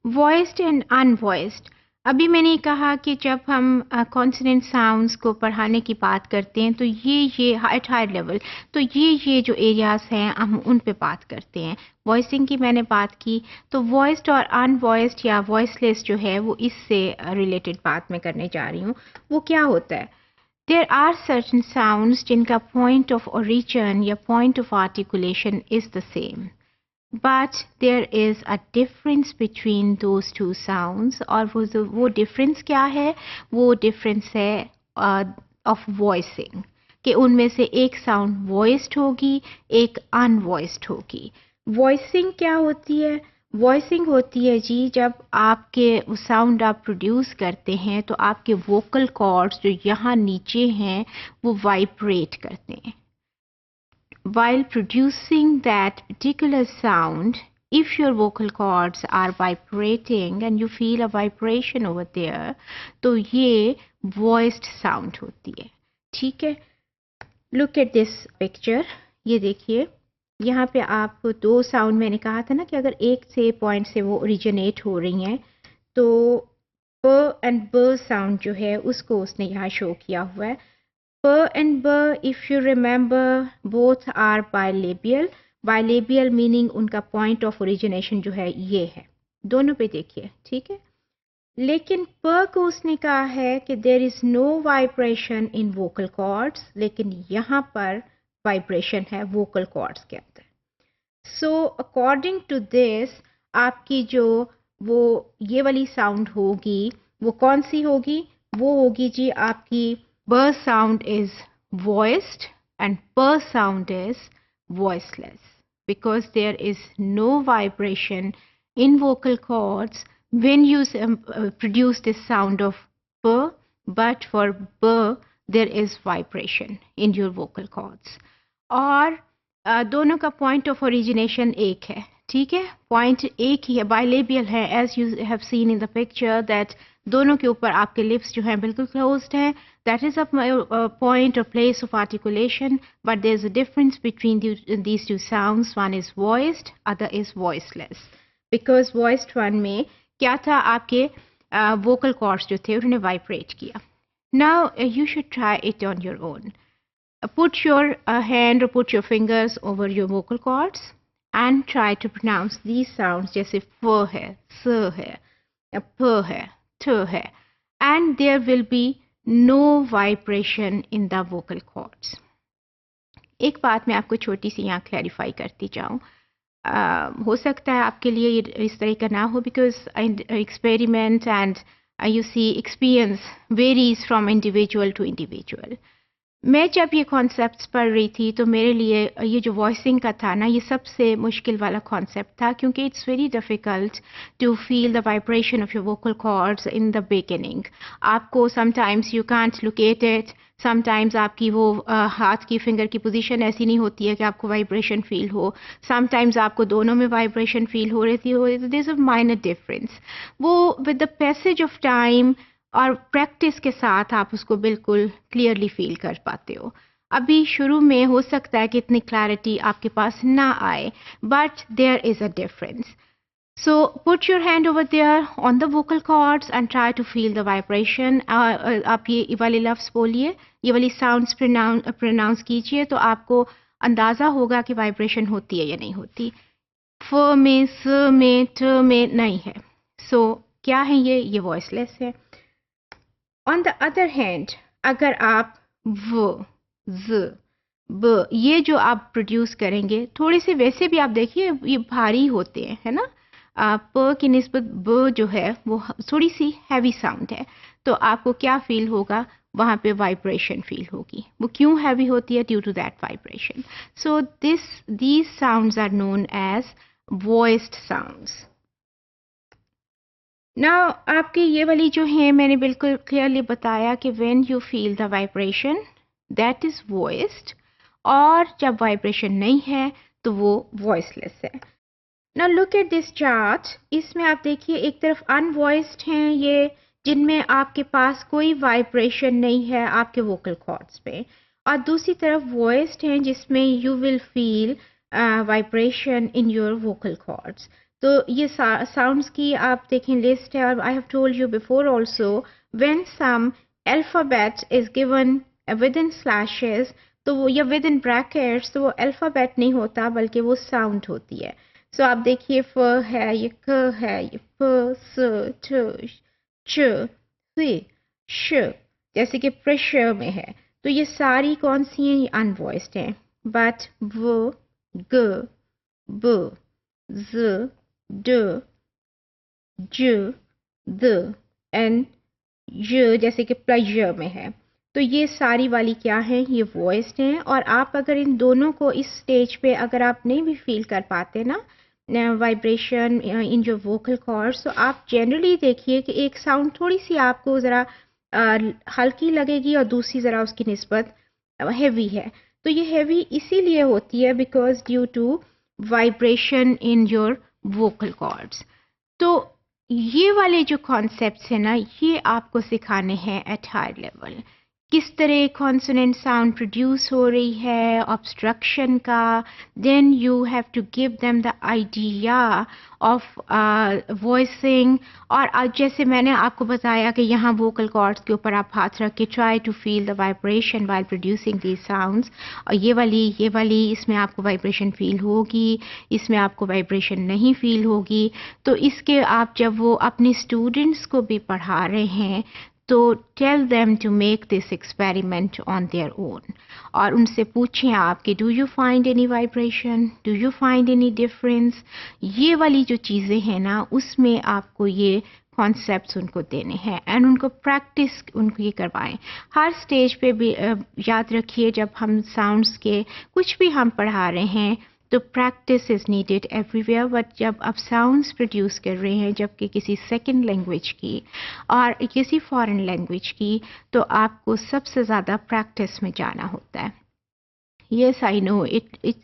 Voiced and अनवॉइस्ड। अभी मैंने कहा कि जब हम कॉन्सोनेंट साउंड्स को पढ़ाने की बात करते हैं तो ये एट हाई लेवल तो ये जो एरियाज हैं हम उन पे बात करते हैं। वॉइसिंग की मैंने बात की, तो वॉइस्ड और अनवॉइस्ड या वॉइसलेस जो है वो इससे रिलेटेड बात मैं करने जा रही हूँ। वो क्या होता है? देयर आर सर्टेन साउंड्स जिनका पॉइंट ऑफ ओरिजिन या point of articulation is the same, but there is a difference between those two sounds। और वो difference क्या है? वो difference है of voicing, कि उनमें से एक sound voiced होगी, एक unvoiced होगी। voicing क्या होती है? वॉइसिंग होती है जी जब आपके साउंड आप प्रोड्यूस करते हैं तो आपके वोकल कॉर्ड्स जो यहाँ नीचे हैं वो वाइब्रेट करते हैं। While producing that particular sound, if your vocal cords are vibrating and you feel a vibration over there, तो ये voiced sound होती है। ठीक है? Look at this picture। ये देखिए, यहाँ पे आप दो साउंड मैंने कहा था ना कि अगर एक से पॉइंट से वो ओरिजिनेट हो रही हैं तो प एंड ब साउंड जो है उसको उसने यहाँ शो किया हुआ है। P and B, if you remember, both are bilabial। Bilabial meaning उनका point of origination जो है ये है। दोनों पे देखिए, ठीक है? लेकिन P को उसने कहा है कि there is no vibration in vocal cords, लेकिन यहाँ पर vibration है vocal cords के अंदर। So according to this, आपकी जो वो ये वाली sound होगी, वो कौन सी होगी? वो होगी जी आपकी B sound is voiced and P sound is voiceless, because there is no vibration in vocal cords when you produce this sound of P, but for B there is vibration in your vocal cords। और दोनों का point of origination एक है, ठीक है? Point एक ही है, bilabial है, as you have seen in the picture that दोनों के ऊपर आपके lips जो हैं बिल्कुल closed हैं। That is a point or place of articulation, but there's a difference between these two sounds. One is voiced, other is voiceless। Because voiced one में क्या था? आपके vocal cords जो थे उन्होंने vibrate किया। Now you should try it on your own। Put your hand or put your fingers over your vocal cords and try to pronounce these sounds जैसे फ है, स है, प है, थ है, and there will be no vibration in the vocal cords। एक बात मैं आपको छोटी सी यहाँ क्लैरिफाई करती जाऊँ। हो सकता है आपके लिए ये इस तरह का ना हो, because experiment and you see experience varies from individual to individual। मैं जब ये कॉन्सेप्ट्स पढ़ रही थी तो मेरे लिए ये जो वॉइसिंग का था ना ये सबसे मुश्किल वाला कॉन्सेप्ट था, क्योंकि it's very difficult to feel the vibration of your vocal cords in the beginning. आपको sometimes you can't locate it, sometimes आपकी वो हाथ की फिंगर की पोजीशन ऐसी नहीं होती है कि आपको वाइब्रेशन फील हो, समटाइम्स आपको दोनों में वाइब्रेशन फील हो रही थी। There is a minor difference. वो with the passage of time और प्रैक्टिस के साथ आप उसको बिल्कुल क्लियरली फील कर पाते हो। अभी शुरू में हो सकता है कि इतनी क्लैरिटी आपके पास ना आए, but there is a difference. So put your hand over there on the vocal cords and try to feel the vibration। आप ये वाले लफ्ज़ बोलिए, ये वाली साउंड्स प्रोनाउंस कीजिए तो आपको अंदाज़ा होगा कि वाइब्रेशन होती है या नहीं होती। फ में, स में, ट में नहीं है। So क्या है ये वॉइसलेस है। On the other hand, अगर आप व, ज, ब ये जो आप प्रोड्यूस करेंगे थोड़े से, वैसे भी आप देखिए ये भारी होते हैं, है ना? प की निस्बत ब जो है वो थोड़ी सी हैवी साउंड है, तो आपको क्या फील होगा? वहाँ पे वाइब्रेशन फील होगी। वो क्यों हैवी होती है? Due to that vibration. So these sounds are known as voiced sounds. Now आपकी ये वाली जो है मैंने बिल्कुल क्लियरली बताया कि when you feel the vibration that is voiced, और जब वाइब्रेशन नहीं है तो वो वॉइसलेस है। Now look at this chart. इसमें आप देखिए एक तरफ अनवॉइस्ड हैं ये, जिनमें आपके पास कोई वाइब्रेशन नहीं है आपके वोकल कॉर्ड्स पे, और दूसरी तरफ वॉइस्ड हैं जिसमें you will feel vibration in your vocal cords. तो ये साउंड्स की आप देखें लिस्ट है, और I have told you before also, when some alphabet is given within slashes, तो वो या विद इन ब्रैकेट्स, तो वो अल्फाबेट नहीं होता बल्कि वो साउंड होती है. सो आप देखिए फ है, ये क है, ये प स ठ च स श, जैसे कि प्रेशर में है, तो ये सारी कौन सी हैं, ये अनवॉइस्ड हैं. बट व ग ब z d j the end य जैसे कि प्लेजर में है, तो ये सारी वाली क्या है, ये वॉइस्ड हैं. और आप अगर इन दोनों को इस स्टेज पे अगर आप नहीं भी फील कर पाते ना वाइब्रेशन इन जो वोकल कॉर्ड्स, तो आप जनरली देखिए कि एक साउंड थोड़ी सी आपको ज़रा हल्की लगेगी और दूसरी ज़रा उसकी निस्बत हैवी है. तो ये हैवी इसीलिए होती है because due to vibration in your vocal cords. तो ये वाले जो कॉन्सेप्ट्स हैं ना, ये आपको सिखाने हैं एट हायर लेवल. किस तरह कॉन्सोनेंट साउंड प्रोड्यूस हो रही है, ऑब्स्ट्रक्शन का. Then you have to give them the idea of voicing. और जैसे मैंने आपको बताया कि यहाँ वोकल कॉर्ड्स के ऊपर आप हाथ रख के try to feel the vibration while producing these sounds. और ये वाली इसमें आपको वाइब्रेशन फील होगी, इसमें आपको वाइब्रेशन नहीं फील होगी. तो इसके आप जब वो अपने स्टूडेंट्स को भी पढ़ा रहे हैं तो tell them to make this experiment on their own. और उनसे पूछें आप कि do you find any vibration, do you find any difference. ये वाली जो चीज़ें हैं ना, उसमें आपको ये कॉन्सेप्ट्स उनको देने हैं एंड उनको प्रैक्टिस उनको ये करवाएं. हर स्टेज पे भी याद रखिए, जब हम साउंड्स के कुछ भी हम पढ़ा रहे हैं तो practice is needed everywhere. But जब आप साउंड्स प्रोड्यूस कर रहे हैं, जबकि किसी सेकंड लैंग्वेज की और किसी फॉरेन लैंग्वेज की, तो आपको सबसे ज़्यादा प्रैक्टिस में जाना होता है. Yes, I know.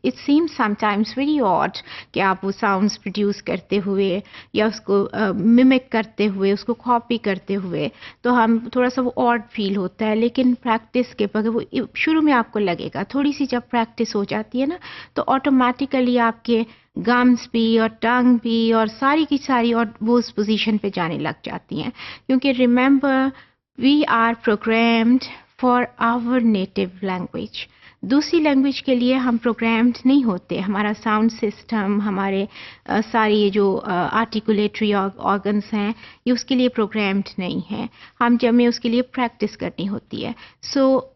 It seems sometimes very odd कि आप वो साउंड्स प्रोड्यूस करते हुए या उसको मिमिक करते हुए, उसको कॉपी करते हुए, तो हम थोड़ा सा वो ऑड फील होता है. लेकिन प्रैक्टिस के बगैर वो शुरू में आपको लगेगा, थोड़ी सी जब प्रैक्टिस हो जाती है ना, तो ऑटोमेटिकली आपके गम्स भी और टंग भी और सारी की सारी और वो उस पोजीशन पे जाने लग जाती हैं. क्योंकि remember, we are programmed for our native language. दूसरी लैंग्वेज के लिए हम प्रोग्राम्ड नहीं होते. हमारा साउंड सिस्टम, हमारे सारी ये जो आर्टिकुलेटरी ऑर्गन्स हैं, ये उसके लिए प्रोग्राम्ड नहीं है. हमें उसके लिए प्रैक्टिस करनी होती है. So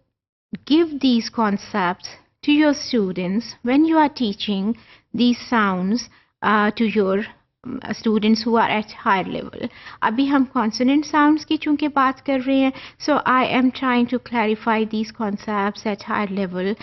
give these concepts to your students when you are teaching these sounds to your students who are at higher level. अभी हम consonant sounds की चूँकि बात कर रहे हैं, so I am trying to clarify these concepts at higher level,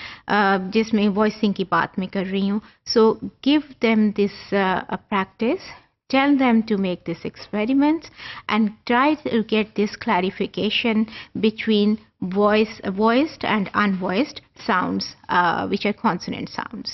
जिसमें voicing की बात मैं कर रही हूँ. So give them this practice. Tell them to make this experiment and try to get this clarification between voiced and unvoiced sounds, which are consonant sounds.